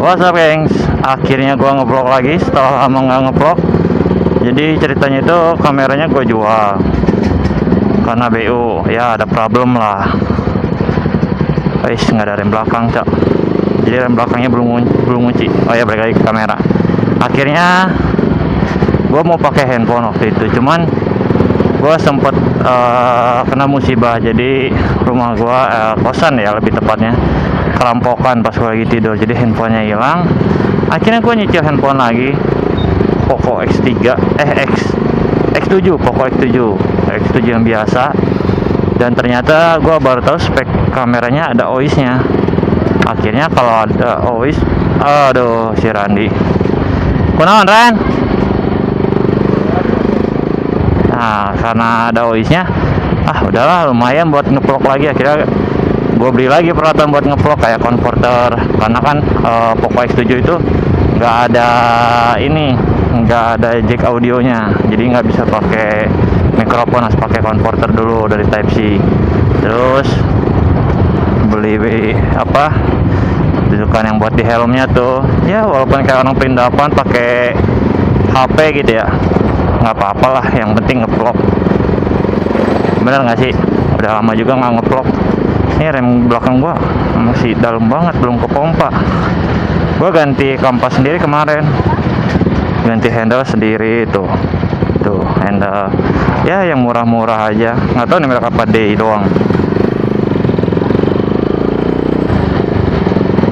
What's up gengs, akhirnya gua ngevlog lagi setelah lama nggak ngevlog. Jadi ceritanya itu kameranya gua jual karena BU ya, ada problem lah. Guys, nggak ada rem belakang cak, jadi rem belakangnya belum ngunci. Oh ya, balik lagi ke kamera. Akhirnya gua mau pakai handphone waktu itu, cuman gua sempet kena musibah. Jadi rumah gua kosan ya lebih tepatnya, kerampokan pas gue lagi tidur, jadi handphonenya hilang. Akhirnya gue nyicil handphone lagi, Poco X3 X7 Poco X7 yang biasa. Dan ternyata gue baru tahu spek kameranya ada OIS nya. Akhirnya kalau ada OIS, aduh si Randi kunaon Ran. Nah karena ada OIS nya, udahlah lumayan buat ngevlog lagi. Akhirnya gue beli lagi peralatan buat ngevlog kayak converter, karena kan Poco X7 itu nggak ada jack audionya, jadi nggak bisa pakai mikrofon, harus pakai converter dulu dari Type C. Terus beli dudukan yang buat di helmnya tuh ya, walaupun kayak orang perindapan pakai HP gitu ya, nggak apa-apa lah, yang penting ngevlog. Bener nggak sih, udah lama juga nggak ngevlog. Ini rem belakang gua masih dalam banget, belum ke pompa. Gua ganti kampas sendiri kemarin, ganti handle sendiri tuh handle ya yang murah-murah aja, nggak tahu nih merek apa, DI doang.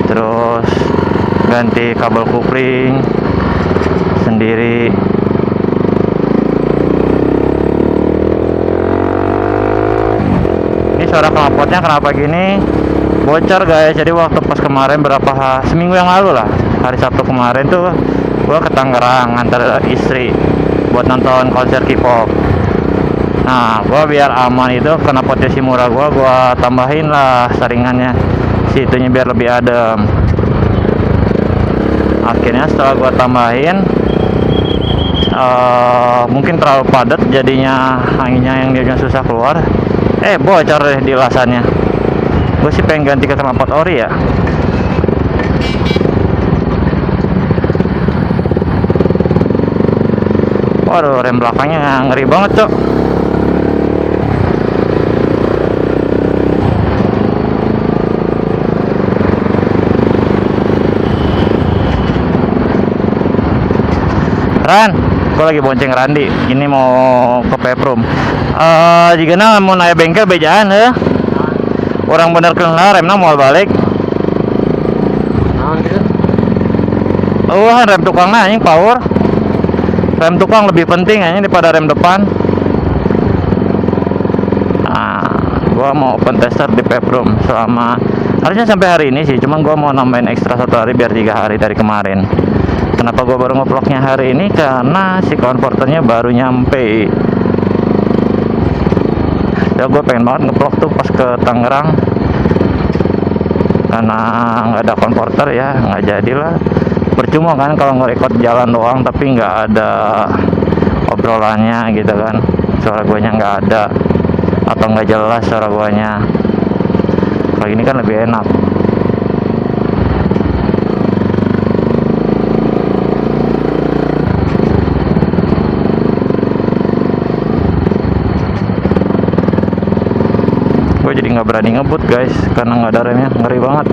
Terus ganti kabel kopling sendiri. Suara knalpotnya kenapa gini, bocor guys. Jadi waktu pas kemarin seminggu yang lalu lah, hari Sabtu kemarin tuh gua ke Tangerang ngantar istri buat nonton konser K-pop. Nah gua biar aman itu knalpotnya si murah gua tambahin lah saringannya si itunya biar lebih adem. Akhirnya setelah gua tambahin, mungkin terlalu padat jadinya, anginnya yang dia susah keluar. Bocor deh di lasannya. Gue sih pengen ganti ke knalpot ori ya. Waduh, rem belakangnya ngeri banget cok. Ran, gue lagi bonceng Randi. Ini mau ke Peprum. Jika mau naik bengkel bejaan orang bener kena remna mau balik. Rem tukang anjing power. Rem tukang lebih penting anjing daripada rem depan. Nah, gua mau open tester di Peprum selama, harusnya sampai hari ini sih, cuman gua mau nambahin ekstra 1 hari biar 3 hari dari kemarin. Kenapa gua baru ngevlognya hari ini? Karena si konverternya baru nyampe. Ya gue pengen banget ngevlog tuh pas ke Tangerang, karena nggak ada konverter ya nggak jadilah. Percuma kan kalau nge-record jalan doang tapi nggak ada obrolannya gitu kan, suara guanya nggak ada atau nggak jelas suara guanya. Kalau ini kan lebih enak. Gue jadi nggak berani ngebut guys karena nggak ada remnya, ngeri banget.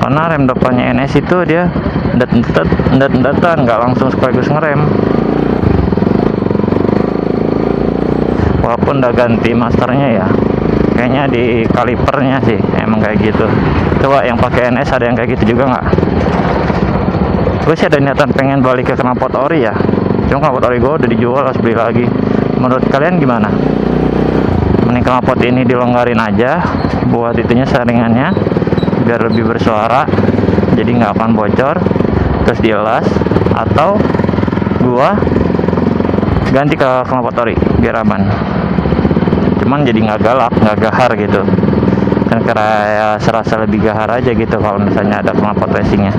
Karena rem depannya NS itu dia ndat-ndatan, nggak langsung sekaligus ngerem. Walaupun udah ganti masternya ya, kayaknya di kalipernya sih emang kayak gitu. Coba yang pakai NS ada yang kayak gitu juga nggak? Gue sih ada niatan pengen balik ke knalpot ori ya, cuma knalpot ori gue udah dijual, harus beli lagi. Menurut kalian gimana? Mending knalpot ini dilonggarin aja buat itunya saringannya biar lebih bersuara, jadi nggak akan bocor, terus dielas, atau gua ganti ke knalpot ori biar aman. Cuman jadi nggak galak, nggak gahar gitu kan, kayak serasa lebih gahar aja gitu kalau misalnya ada knalpot racingnya.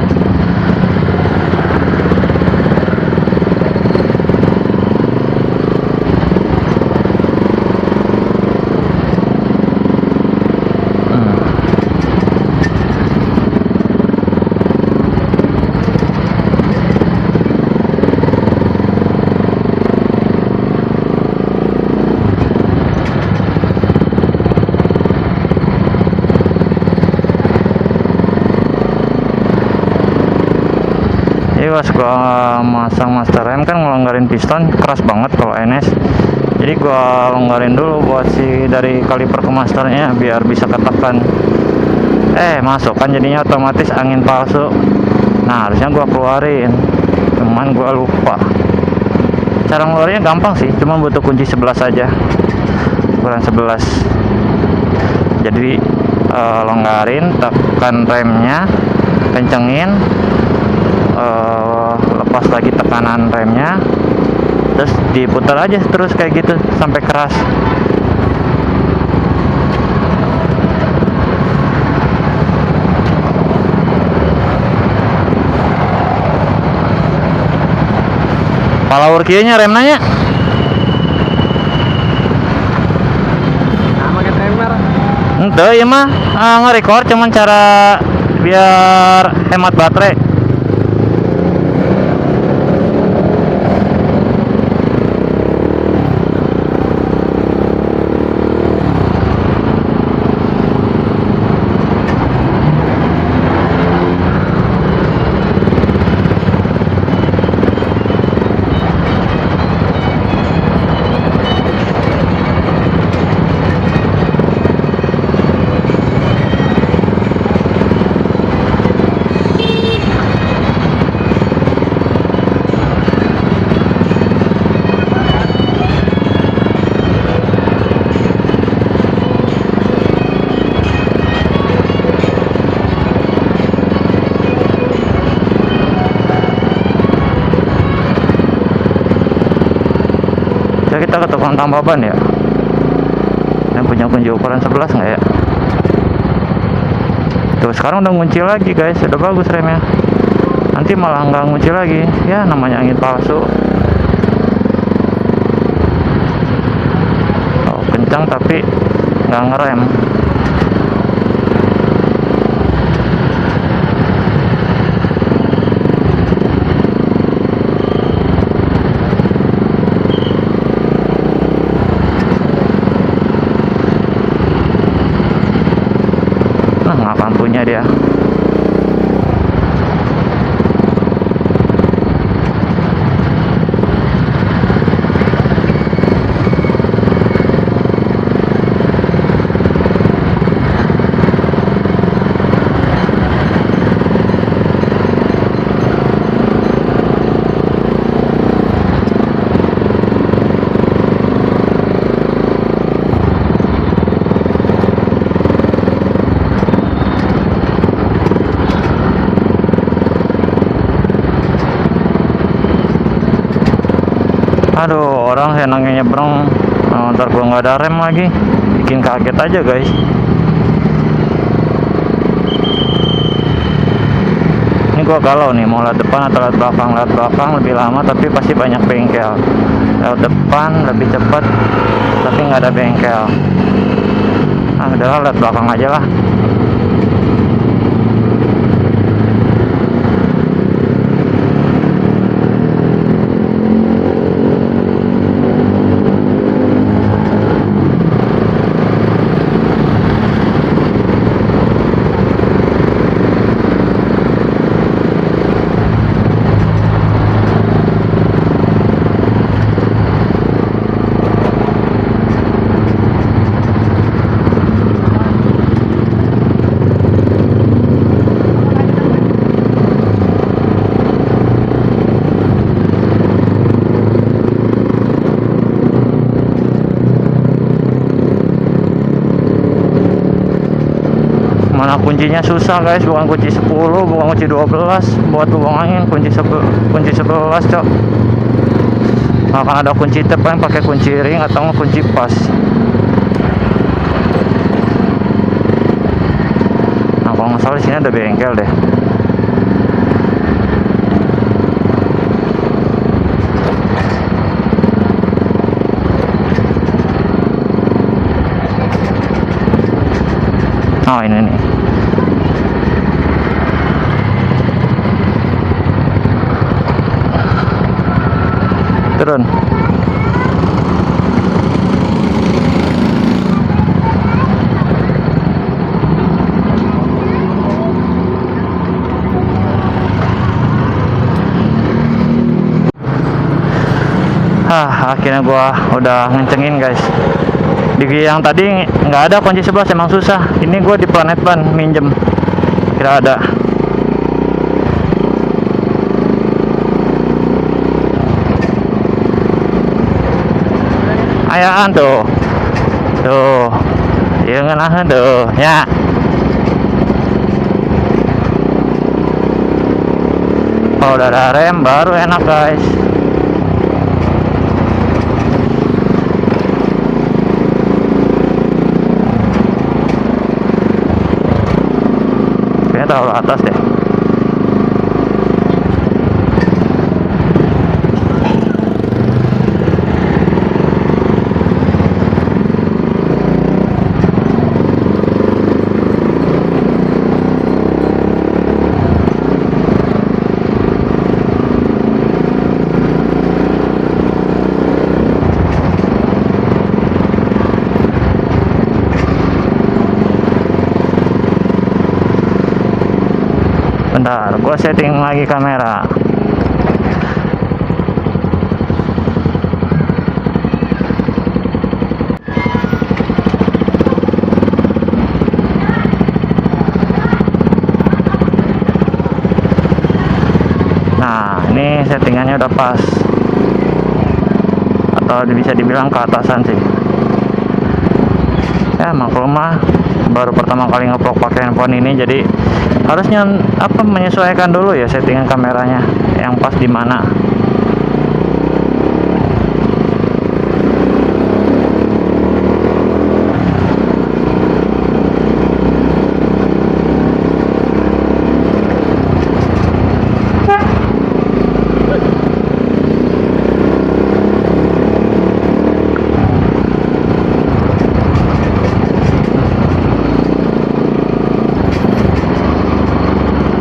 Jadi pas gua masang master rem kan ngelonggarin piston keras banget kalau NS. Jadi gua longgarin dulu buat si dari kaliper ke masternya biar bisa ketekan. Masuk kan jadinya otomatis angin palsu. Nah harusnya gua keluarin, cuman gua lupa. Cara ngeluarinnya gampang sih, cuma butuh kunci 11 aja, ukuran 11. Jadi longgarin, tekan remnya, kencengin, lepas lagi tekanan remnya, terus diputar aja terus kayak gitu sampai keras. Power key-nya rem nanya. Nah, pakai timer. Ente ya mah nge-record cuman cara biar hemat baterai. Ya kita ke tukang tambah ban ya. Yang punya kunci ukuran 11 nggak ya? Tuh sekarang udah ngunci lagi guys, udah bagus remnya. Nanti malah nggak ngunci lagi, ya namanya angin palsu. Oh, kencang tapi nggak ngerem. Nggak lampunya dia. Aduh, orang senangnya nyebrang, ntar gua nggak ada rem lagi, bikin kaget aja guys. Ini gua galau nih, mau lewat depan atau lewat belakang. Lewat belakang lebih lama tapi pasti banyak bengkel. Lewat depan lebih cepat tapi nggak ada bengkel. Udahlah lewat belakang aja lah. Mana kuncinya susah guys, bukan kunci 10, bukan kunci 12 buat lubang angin, kunci 11 cok. Akan ada kunci tab kan, pakai kunci ring atau kunci pas. Nah kalau nggak salah di sini ada bengkel deh. Oh ini nih. Turun. Akhirnya gua udah ngencengin guys. Di yang tadi nggak ada kunci 11, emang susah. Ini gua di Planet Ban minjem, kira ada. Ayaan tuh, ya ngenahan tuh, ya. Kalau udah ada rem baru enak guys. Kayaknya terlalu atas deh. Bentar, gue setting lagi kamera. Nah, ini settingannya udah pas, atau bisa dibilang ke atasan sih. Ya maklum mah, baru pertama kali ngevlog pakai handphone ini, jadi harusnya menyesuaikan dulu ya settingan kameranya yang pas di mana.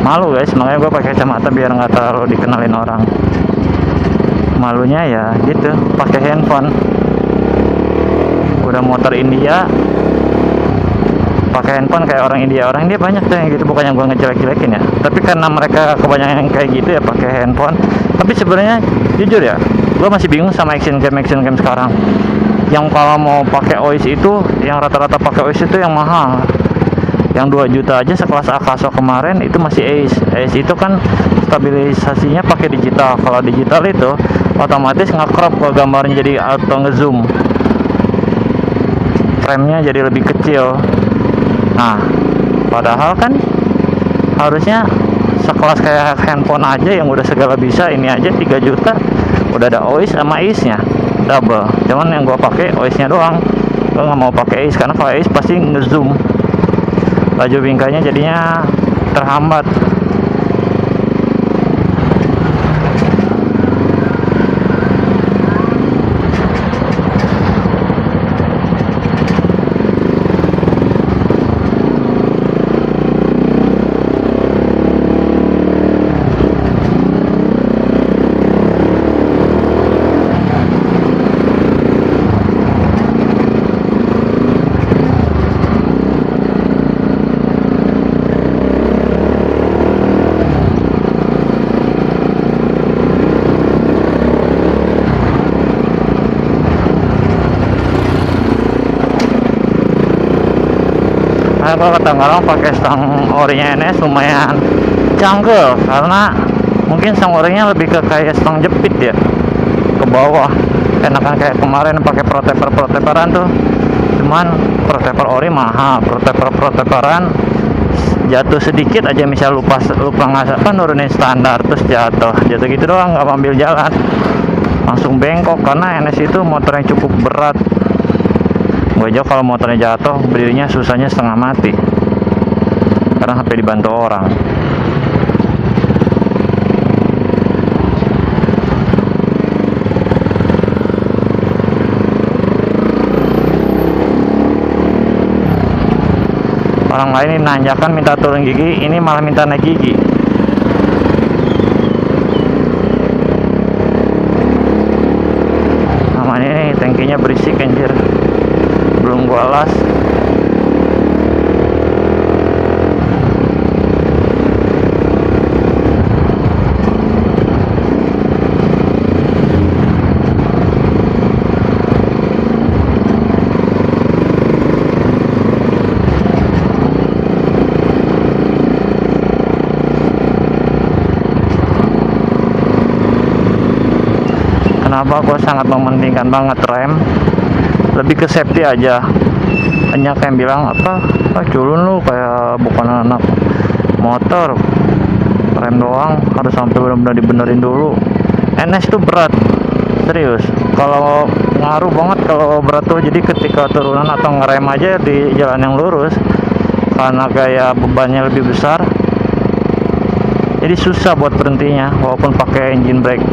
Malu guys, makanya gue pakai kacamata biar nggak terlalu dikenalin orang. Malunya ya gitu, pakai handphone. Udah motor India, pakai handphone kayak orang India banyak tuh yang gitu. Bukannya gue ngejelek-jelekin ya, tapi karena mereka kebanyakan yang kayak gitu ya pakai handphone. Tapi sebenarnya jujur ya, gue masih bingung sama action game sekarang. Yang kalau mau pakai OIS itu, yang rata-rata pakai OIS itu yang mahal. Yang 2 juta aja sekelas Akaso kemarin itu masih Ace. Ace itu kan stabilisasinya pakai digital. Kalau digital itu otomatis nge-crop kalau gambarnya, jadi auto ngezoom. Frame-nya jadi lebih kecil. Nah, padahal kan harusnya sekelas kayak handphone aja yang udah segala bisa, ini aja 3 juta udah ada OIS sama Ace-nya double. Cuman yang gua pakai OIS-nya doang. Gua nggak mau pakai Ace karena kalau Ace pasti ngezoom. Laju bingkainya jadinya terhambat. Nah, kalau kadang-kadang pakai stang orinya NS lumayan janggal karena mungkin stang orinya lebih ke kayak stang jepit ya, ke bawah. Enakan kayak kemarin pakai proteper-proteperan tuh. Cuman proteper ori mahal, proteperan jatuh sedikit aja, misal lupa nggak nurunin standar terus jatuh gitu doang, nggak ambil jalan, langsung bengkok karena NS itu motornya cukup berat. Gue aja kalau motornya jatuh berdirinya susahnya setengah mati karena sampai dibantu orang. Orang lain ini nanjakan minta turun gigi, ini malah minta naik gigi. Aman, ini tangkinya berisik anjir, belum gua las. kenapa gue sangat mementingkan banget rem, lebih ke safety aja. Banyak yang bilang apa culun lu kayak bukan anak motor, rem doang harus sampai benar-benar dibenerin dulu. NS itu berat, serius, kalau ngaruh banget kalau berat tuh. Jadi ketika turunan atau ngerem aja di jalan yang lurus, karena kayak bebannya lebih besar, jadi susah buat berhentinya walaupun pakai engine brake.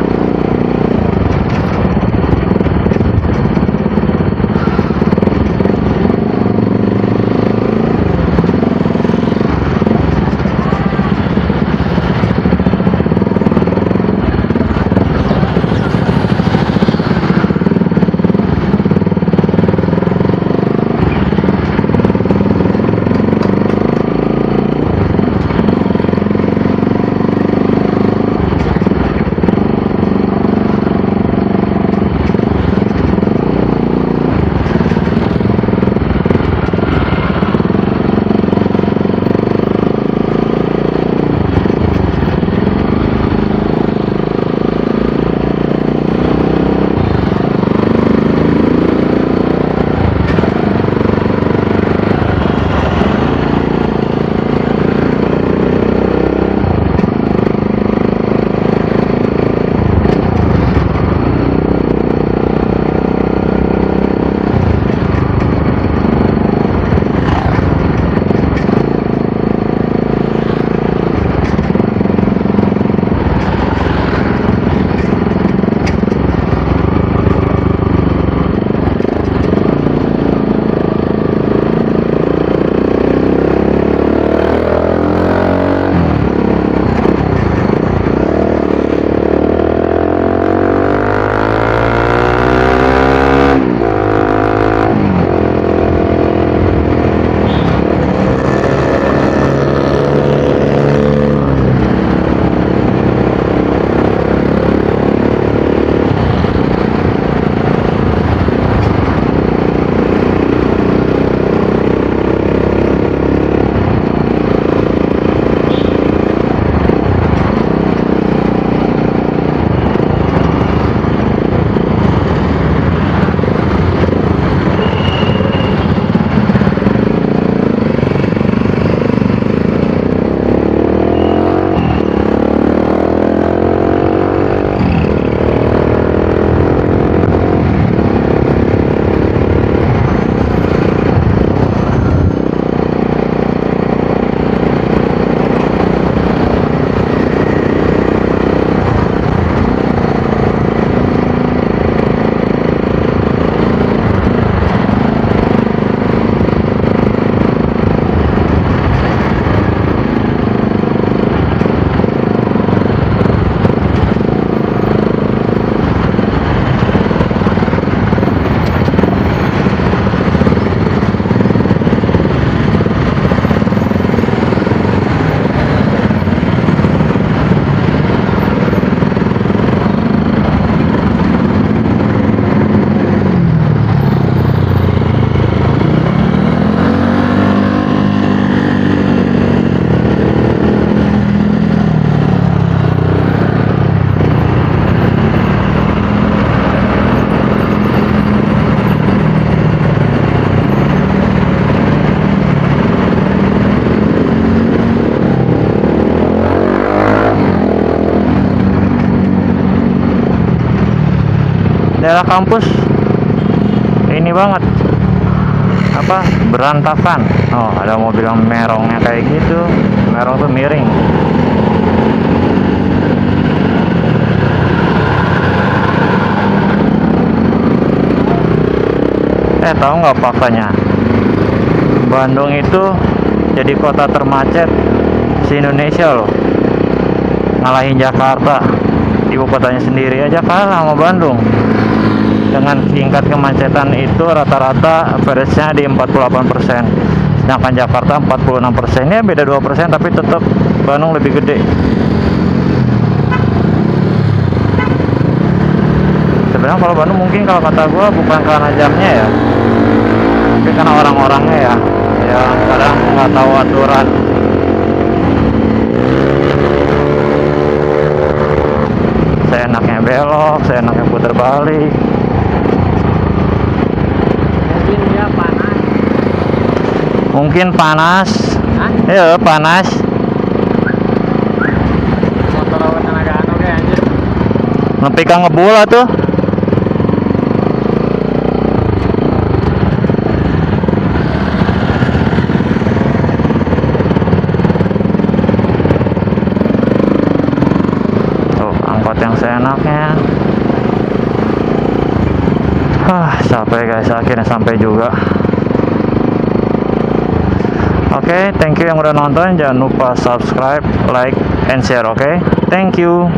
Daerah kampus ini banget, apa, berantakan. Oh, ada mobil yang merongnya kayak gitu. Merong tuh miring. Tahu nggak faktanya? Bandung itu jadi kota termacet se Indonesia loh, ngalahin Jakarta. Ibu kotanya sendiri aja kalah sama Bandung. Dengan tingkat kemacetan itu rata-rata average-nya di 48%, sedangkan Jakarta 46%. Ya beda 2%, tapi tetap Bandung lebih gede. Sebenarnya kalau Bandung mungkin kalau kata gua bukan karena jamnya ya, tapi karena orang-orangnya ya, yang kadang nggak tahu aturan. Seenaknya belok, seenaknya putar balik. Mungkin panas. Hah? Iya, panas. Motor awet tenaga anu kayak anjir. Nepi ka ngebul atuh. Tuh, angkot yang seenaknya. Sampai guys, akhirnya sampai juga. Oke, thank you yang udah nonton. Jangan lupa subscribe, like, and share. Oke, thank you.